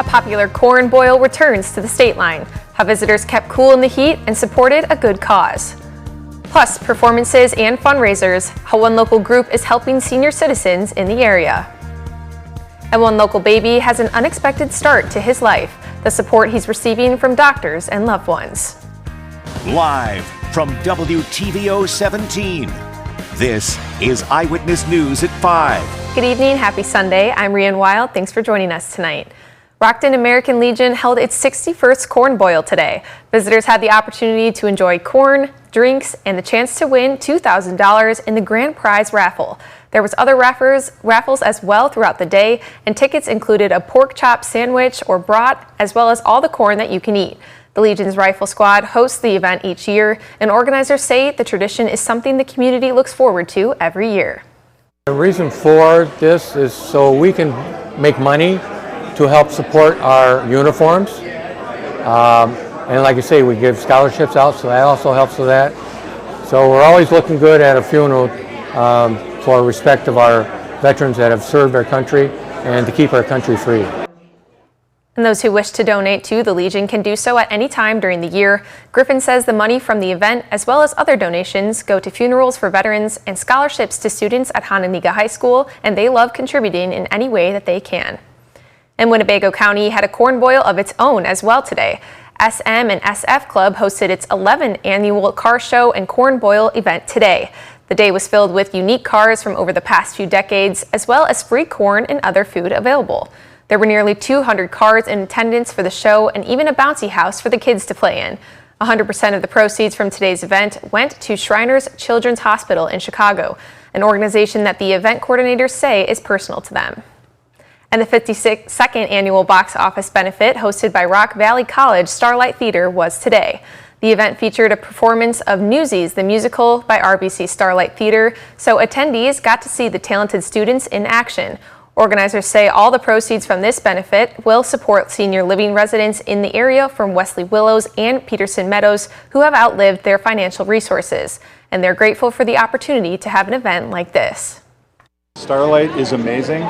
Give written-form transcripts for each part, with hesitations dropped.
popular corn boil returns to the state line, how visitors kept cool in the heat and supported a good cause. Plus, performances and fundraisers, how one local group is helping senior citizens in the area. And one local baby has an unexpected start to his life, the support he's receiving from doctors and loved ones. Live from WTVO 17, this is Eyewitness News at 5. Good evening, happy Sunday. I'm Rian Wild. Thanks for joining us tonight. Rockton American Legion held its 61st corn boil today. Visitors had the opportunity to enjoy corn, drinks, and the chance to win $2,000 in the grand prize raffle. There was other raffles as well throughout the day, and tickets included a pork chop sandwich or brat, as well as all the corn that you can eat. The Legion's Rifle Squad hosts the event each year, and organizers say the tradition is something the community looks forward to every year. The reason for this is so we can make money to help support our uniforms. And like I say, we give scholarships out, so that also helps with that. So we're always looking good at a funeral for respect of our veterans that have served our country and to keep our country free. And those who wish to donate to the Legion can do so at any time during the year. Griffin says the money from the event, as well as other donations, go to funerals for veterans and scholarships to students at Hononegah High School, and they love contributing in any way that they can. And Winnebago County had a corn boil of its own as well today. SM and SF Club hosted its 11th annual car show and corn boil event today. The day was filled with unique cars from over the past few decades, as well as free corn and other food available. There were nearly 200 cars in attendance for the show and even a bouncy house for the kids to play in. 100% of the proceeds from today's event went to Shriners Children's Hospital in Chicago, an organization that the event coordinators say is personal to them. And the 52nd annual box office benefit hosted by Rock Valley College Starlight Theater was today. The event featured a performance of Newsies, the musical by RBC Starlight Theater, so attendees got to see the talented students in action. Organizers say all the proceeds from this benefit will support senior living residents in the area from Wesley Willows and Peterson Meadows who have outlived their financial resources. And they're grateful for the opportunity to have an event like this. Starlight is amazing.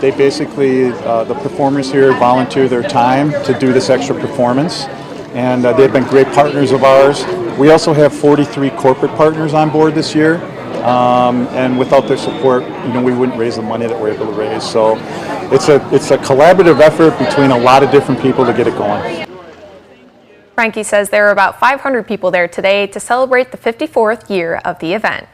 They basically, the performers here volunteer their time to do this extra performance, and they've been great partners of ours. We also have 43 corporate partners on board this year, and without their support, we wouldn't raise the money that we're able to raise. So it's a collaborative effort between a lot of different people to get it going. Frankie says there are about 500 people there today to celebrate the 54th year of the event.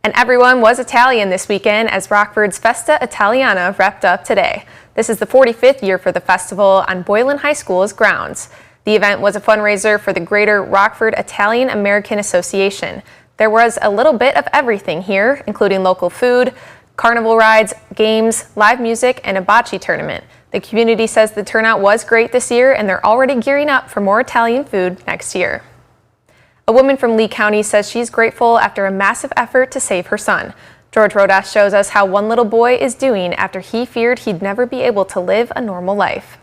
And everyone was Italian this weekend as Rockford's Festa Italiana wrapped up today. This is the 45th year for the festival on Boylan High School's grounds. The event was a fundraiser for the Greater Rockford Italian American Association. There was a little bit of everything here, including local food, carnival rides, games, live music, and a bocce tournament. The community says the turnout was great this year, and they're already gearing up for more Italian food next year. A woman from Lee County says she's grateful after a massive effort to save her son. George Rodas shows us how one little boy is doing after he feared he'd never be able to live a normal life.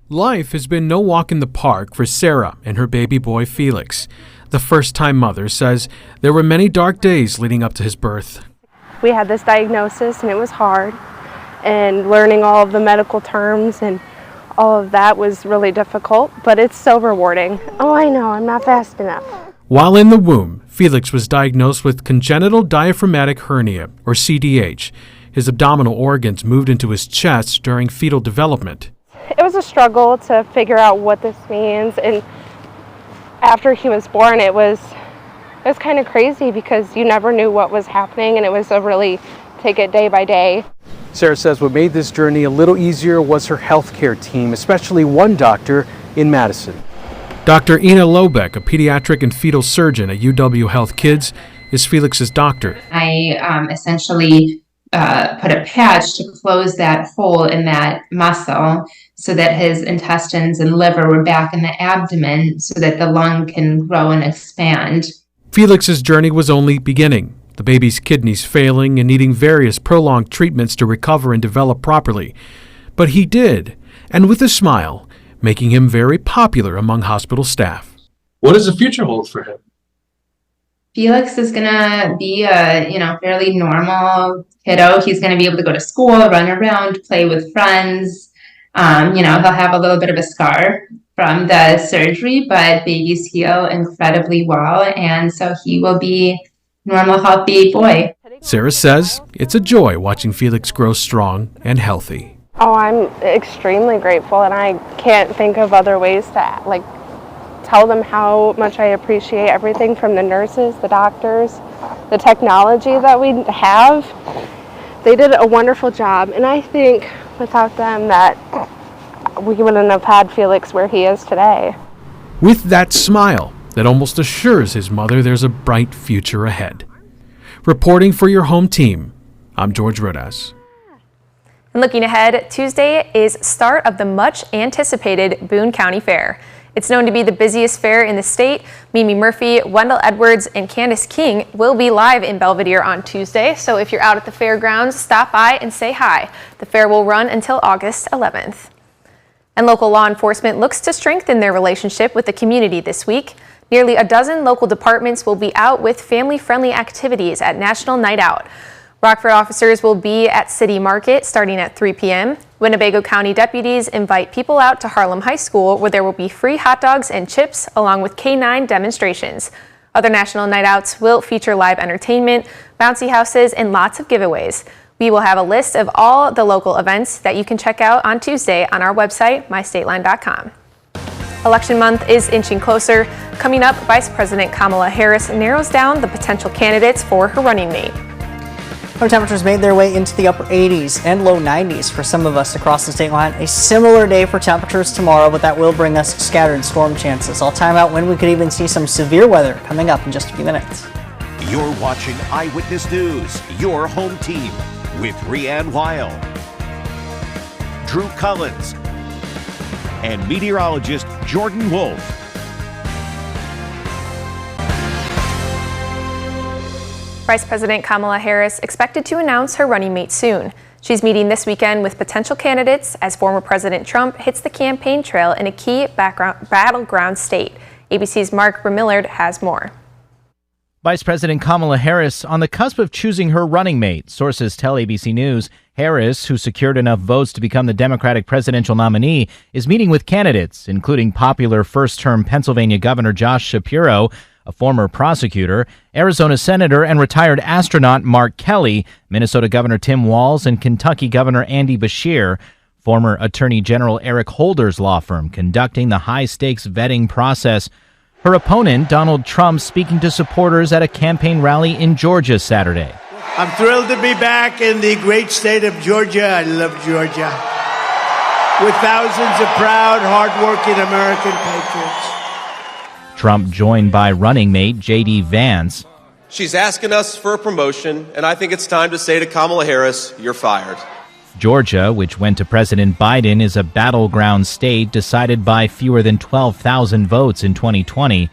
Life has been no walk in the park for Sarah and her baby boy Felix. The first-time mother says there were many dark days leading up to his birth. We had this diagnosis and it was hard, and learning all of the medical terms and all of that was really difficult, but it's so rewarding. Oh, I know, I'm not fast enough. While in the womb, Felix was diagnosed with congenital diaphragmatic hernia, or CDH. His abdominal organs moved into his chest during fetal development. It was a struggle to figure out what this means, and after he was born, it was kind of crazy because you never knew what was happening, and it was a really take it day by day. Sarah says what made this journey a little easier was her healthcare team, especially one doctor in Madison. Dr. Ina Lobeck, a pediatric and fetal surgeon at UW Health Kids, is Felix's doctor. I essentially put a patch to close that hole in that muscle so that his intestines and liver were back in the abdomen so that the lung can grow and expand. Felix's journey was only beginning. The baby's kidneys failing and needing various prolonged treatments to recover and develop properly. But he did, and with a smile, making him very popular among hospital staff. What does the future hold for him? Felix is gonna be a, fairly normal kiddo. He's gonna be able to go to school, run around, play with friends. He'll have a little bit of a scar from the surgery, but babies heal incredibly well, and so he will be normal, healthy boy. Sarah says it's a joy watching Felix grow strong and healthy. Oh, I'm extremely grateful, and I can't think of other ways to tell them how much I appreciate everything from the nurses, the doctors, the technology that we have. They did a wonderful job, and I think without them that we wouldn't have had Felix where he is today. With that smile that almost assures his mother there's a bright future ahead. Reporting for your home team, I'm George Rodas. And looking ahead, Tuesday is start of the much anticipated Boone County Fair. It's known to be the busiest fair in the state. Mimi Murphy, Wendell Edwards, and Candace King will be live in Belvedere on Tuesday, so if you're out at the fairgrounds, stop by and say hi. The fair will run until August 11th. And local law enforcement looks to strengthen their relationship with the community this week. Nearly a dozen local departments will be out with family-friendly activities at National Night Out. Rockford officers will be at City Market starting at 3 p.m. Winnebago County deputies invite people out to Harlem High School, where there will be free hot dogs and chips along with K-9 demonstrations. Other National Night Outs will feature live entertainment, bouncy houses, and lots of giveaways. We will have a list of all the local events that you can check out on Tuesday on our website, mystateline.com. Election month is inching closer. Coming up, Vice President Kamala Harris narrows down the potential candidates for her running mate. Our temperatures made their way into the upper 80s and low 90s for some of us across the state line. A similar day for temperatures tomorrow, but that will bring us scattered storm chances. I'll time out when we could even see some severe weather coming up in just a few minutes. You're watching Eyewitness News, your home team, with Rianne Weil, Drew Collins, and meteorologist Jordan Wolf. Vice President Kamala Harris expected to announce her running mate soon. She's meeting this weekend with potential candidates as former President Trump hits the campaign trail in a key battleground state. ABC's Mark Remillard has more. Vice President Kamala Harris on the cusp of choosing her running mate. Sources tell ABC News Harris, who secured enough votes to become the Democratic presidential nominee, is meeting with candidates, including popular first-term Pennsylvania Governor Josh Shapiro, a former prosecutor, Arizona Senator and retired astronaut Mark Kelly, Minnesota Governor Tim Walz, and Kentucky Governor Andy Beshear. Former Attorney General Eric Holder's law firm conducting the high-stakes vetting process. Her opponent, Donald Trump, speaking to supporters at a campaign rally in Georgia Saturday. I'm thrilled to be back in the great state of Georgia. I love Georgia. With thousands of proud, hardworking American patriots. Trump joined by running mate J.D. Vance. She's asking us for a promotion, and I think it's time to say to Kamala Harris, you're fired. Georgia, which went to President Biden, is a battleground state decided by fewer than 12,000 votes in 2020.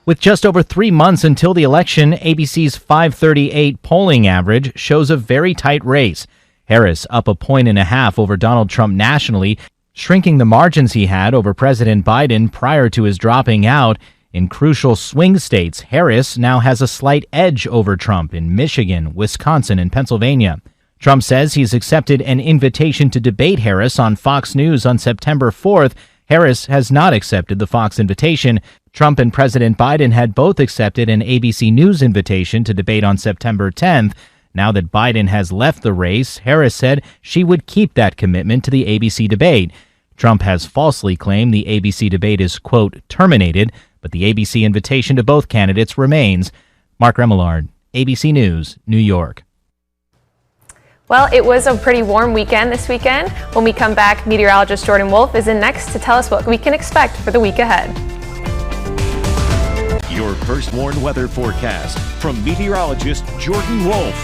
With just over 3 months until the election, ABC's 538 polling average shows a very tight race. Harris up 1.5 points over Donald Trump nationally, shrinking the margins he had over President Biden prior to his dropping out. In crucial swing states, Harris now has a slight edge over Trump in Michigan, Wisconsin, and Pennsylvania. Trump says he's accepted an invitation to debate Harris on Fox News on September 4th. Harris has not accepted the Fox invitation. Trump and President Biden had both accepted an ABC News invitation to debate on September 10th. Now that Biden has left the race, Harris said she would keep that commitment to the ABC debate. Trump has falsely claimed the ABC debate is, quote, terminated, but the ABC invitation to both candidates remains. Mark Remillard, ABC News, New York. Well, it was a pretty warm weekend this weekend. When we come back, meteorologist Jordan Wolf is in next to tell us what we can expect for the week ahead. Your first warned weather forecast from meteorologist Jordan Wolf.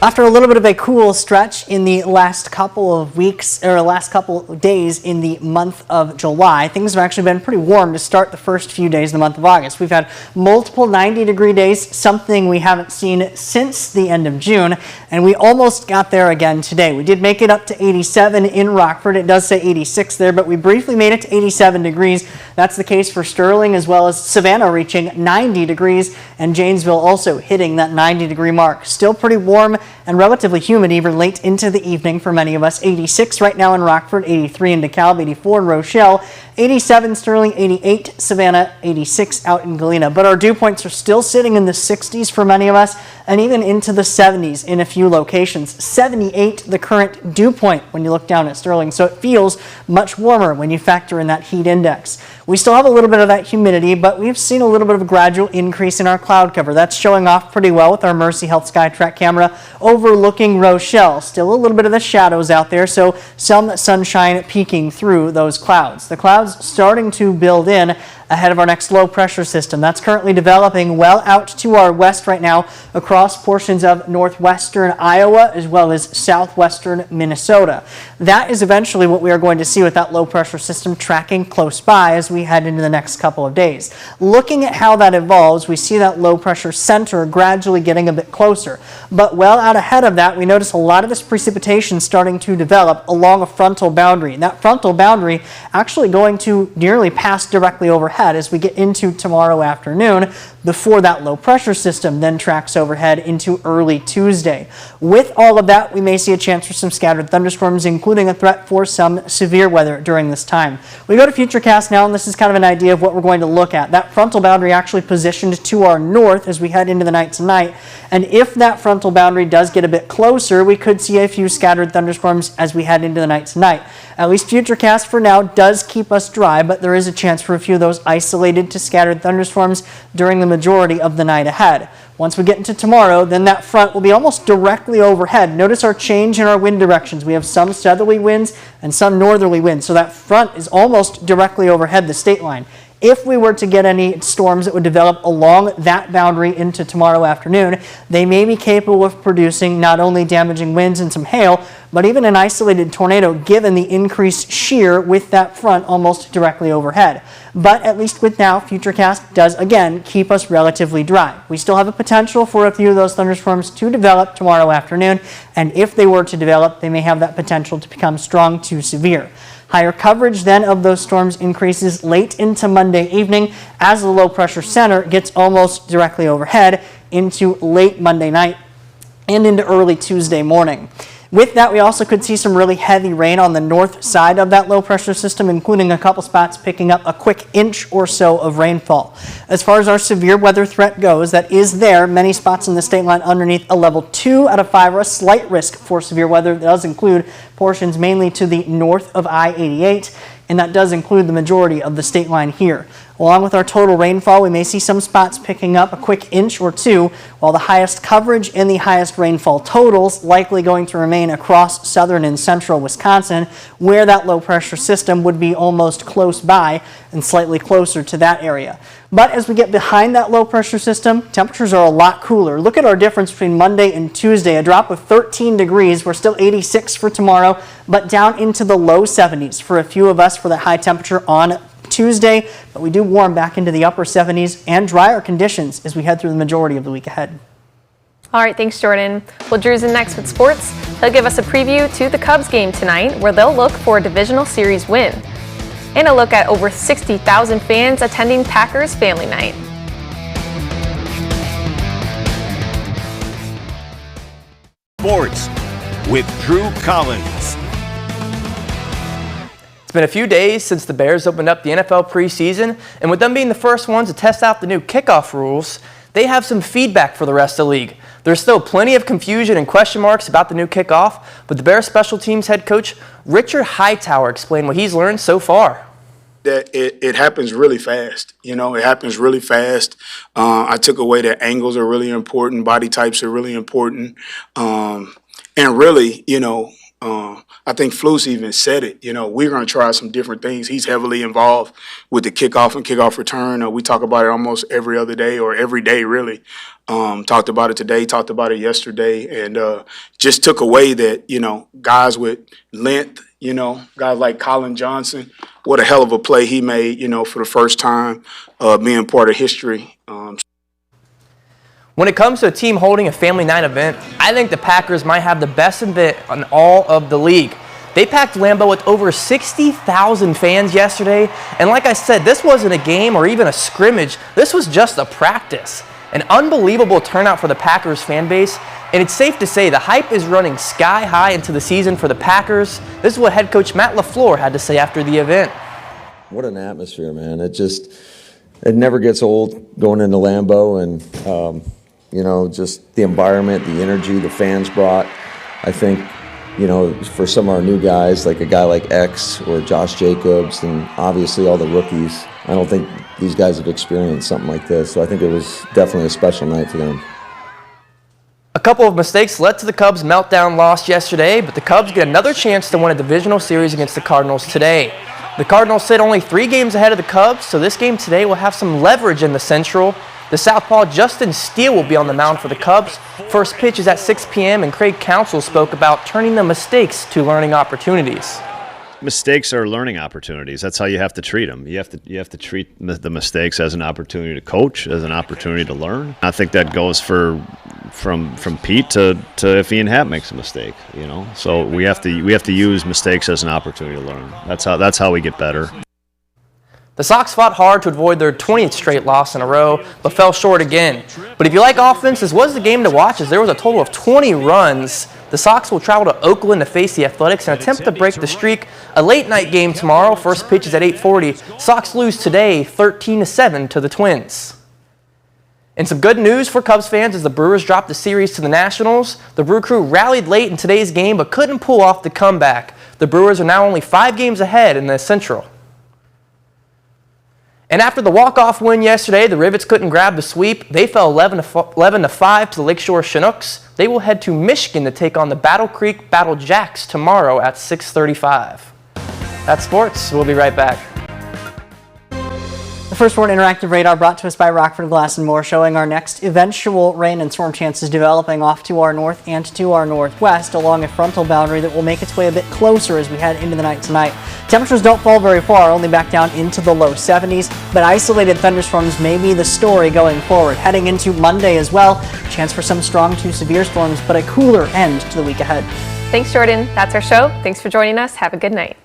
After a little bit of a cool stretch in the last couple of weeks or last couple of days in the month of July, things have actually been pretty warm to start the first few days of the month of August. We've had multiple 90-degree days, something we haven't seen since the end of June, and we almost got there again today. We did make it up to 87 in Rockford. It does say 86 there, but we briefly made it to 87 degrees. That's the case for Sterling, as well as Savannah reaching 90 degrees, and Janesville also hitting that 90-degree mark. Still pretty warm and relatively humid even late into the evening for many of us. 86 right now in Rockford, 83 in DeKalb, 84 in Rochelle, 87 Sterling, 88 Savannah, 86 out in Galena. But our dew points are still sitting in the 60s for many of us, and even into the 70s in a few locations. 78 the current dew point when you look down at Sterling, so it feels much warmer when you factor in that heat index. We still have a little bit of that humidity, but we've seen a little bit of a gradual increase in our cloud cover. That's showing off pretty well with our Mercy Health SkyTrack camera overlooking Rochelle. Still a little bit of the shadows out there, so some sunshine peeking through those clouds. The clouds starting to build in ahead of our next low pressure system. That's currently developing well out to our west right now across portions of northwestern Iowa as well as southwestern Minnesota. That is eventually what we are going to see with that low pressure system tracking close by as we head into the next couple of days. Looking at how that evolves, we see that low pressure center gradually getting a bit closer. But well out ahead of that, we notice a lot of this precipitation starting to develop along a frontal boundary. And that frontal boundary actually going to nearly pass directly overhead as we get into tomorrow afternoon before that low pressure system then tracks overhead into early Tuesday. With all of that, we may see a chance for some scattered thunderstorms, including a threat for some severe weather during this time. We go to Futurecast now, and this is kind of an idea of what we're going to look at. That frontal boundary actually positioned to our north as we head into the night tonight, and if that frontal boundary does get a bit closer, we could see a few scattered thunderstorms as we head into the night tonight. At least Futurecast for now does keep us dry, but there is a chance for a few of those isolated to scattered thunderstorms during the majority of the night ahead. Once we get into tomorrow, then that front will be almost directly overhead. Notice our change in our wind directions. We have some southerly winds and some northerly winds, so that front is almost directly overhead the state line. If we were to get any storms that would develop along that boundary into tomorrow afternoon, they may be capable of producing not only damaging winds and some hail, but even an isolated tornado given the increased shear with that front almost directly overhead. But at least with now, Futurecast does again keep us relatively dry. We still have a potential for a few of those thunderstorms to develop tomorrow afternoon, and if they were to develop, they may have that potential to become strong to severe. Higher coverage then of those storms increases late into Monday evening as the low pressure center gets almost directly overhead into late Monday night and into early Tuesday morning. With that, we also could see some really heavy rain on the north side of that low pressure system, including a couple spots picking up a quick inch or so of rainfall. As far as our severe weather threat goes, that is there. Many spots in the state line underneath a level 2 out of 5 are a slight risk for severe weather. That does include portions mainly to the north of I-88, and that does include the majority of the state line here. Along with our total rainfall, we may see some spots picking up a quick inch or two, while the highest coverage and the highest rainfall totals likely going to remain across southern and central Wisconsin, where that low pressure system would be almost close by and slightly closer to that area. But as we get behind that low pressure system, temperatures are a lot cooler. Look at our difference between Monday and Tuesday, a drop of 13 degrees. We're still 86 for tomorrow, but down into the low 70s for a few of us for that high temperature on Tuesday, but we do warm back into the upper 70s and drier conditions as we head through the majority of the week ahead. All right, thanks, Jordan. Well, Drew's in next with sports. He'll give us a preview to the Cubs game tonight, where they'll look for a divisional series win, and a look at over 60,000 fans attending Packers Family Night. Sports with Drew Collins. It's been a few days since the Bears opened up the NFL preseason, and with them being the first ones to test out the new kickoff rules, they have some feedback for the rest of the league. There's still plenty of confusion and question marks about the new kickoff, but the Bears special teams head coach Richard Hightower explained what he's learned so far. That it happens really fast. You know, it happens really fast. I took away that angles are really important, body types are really important, and really, you know, I think Flus even said it. We're going to try some different things. He's heavily involved with the kickoff and kickoff return. We talk about it almost every other day or every day, really. Talked about it today, talked about it yesterday, and just took away that, guys with length, guys like Colin Johnson, what a hell of a play he made, for the first time being part of history. When it comes to a team holding a family night event, I think the Packers might have the best event in all of the league. They packed Lambeau with over 60,000 fans yesterday, and like I said, this wasn't a game or even a scrimmage. This was just a practice. An unbelievable turnout for the Packers fan base, and it's safe to say the hype is running sky high into the season for the Packers. This is what head coach Matt LaFleur had to say after the event. What an atmosphere, man. It never gets old going into Lambeau, and just the environment, the energy the fans brought. I think, for some of our new guys, like a guy like X or Josh Jacobs, and obviously all the rookies, I don't think these guys have experienced something like this. So I think it was definitely a special night for them. A couple of mistakes led to the Cubs' meltdown loss yesterday, but the Cubs get another chance to win a divisional series against the Cardinals today. The Cardinals sit only 3 games ahead of the Cubs, so this game today will have some leverage in the Central. The southpaw Justin Steele will be on the mound for the Cubs. First pitch is at 6 p.m., and Craig Counsell spoke about turning the mistakes to learning opportunities. Mistakes are learning opportunities. That's how you have to treat them. You have to treat the mistakes as an opportunity to coach, as an opportunity to learn. I think that goes from Pete to if Ian Happ makes a mistake. So we have to use mistakes as an opportunity to learn. That's how we get better. The Sox fought hard to avoid their 20th straight loss in a row, but fell short again. But if you like offense, this was the game to watch, as there was a total of 20 runs. The Sox will travel to Oakland to face the Athletics and attempt to break the streak. A late-night game tomorrow. First pitch is at 8:40. Sox lose today 13-7 to the Twins. And some good news for Cubs fans as the Brewers dropped the series to the Nationals. The Brew Crew rallied late in today's game but couldn't pull off the comeback. The Brewers are now only 5 games ahead in the Central. And after the walk-off win yesterday, the Rivets couldn't grab the sweep. They fell 11-5 to the Lakeshore Chinooks. They will head to Michigan to take on the Battle Creek Battle Jacks tomorrow at 6:35. That's sports. We'll be right back. The First Warn Interactive Radar brought to us by Rockford Glass & More, showing our next eventual rain and storm chances developing off to our north and to our northwest along a frontal boundary that will make its way a bit closer as we head into the night tonight. Temperatures don't fall very far, only back down into the low 70s, but isolated thunderstorms may be the story going forward. Heading into Monday as well, chance for some strong to severe storms, but a cooler end to the week ahead. Thanks, Jordan. That's our show. Thanks for joining us. Have a good night.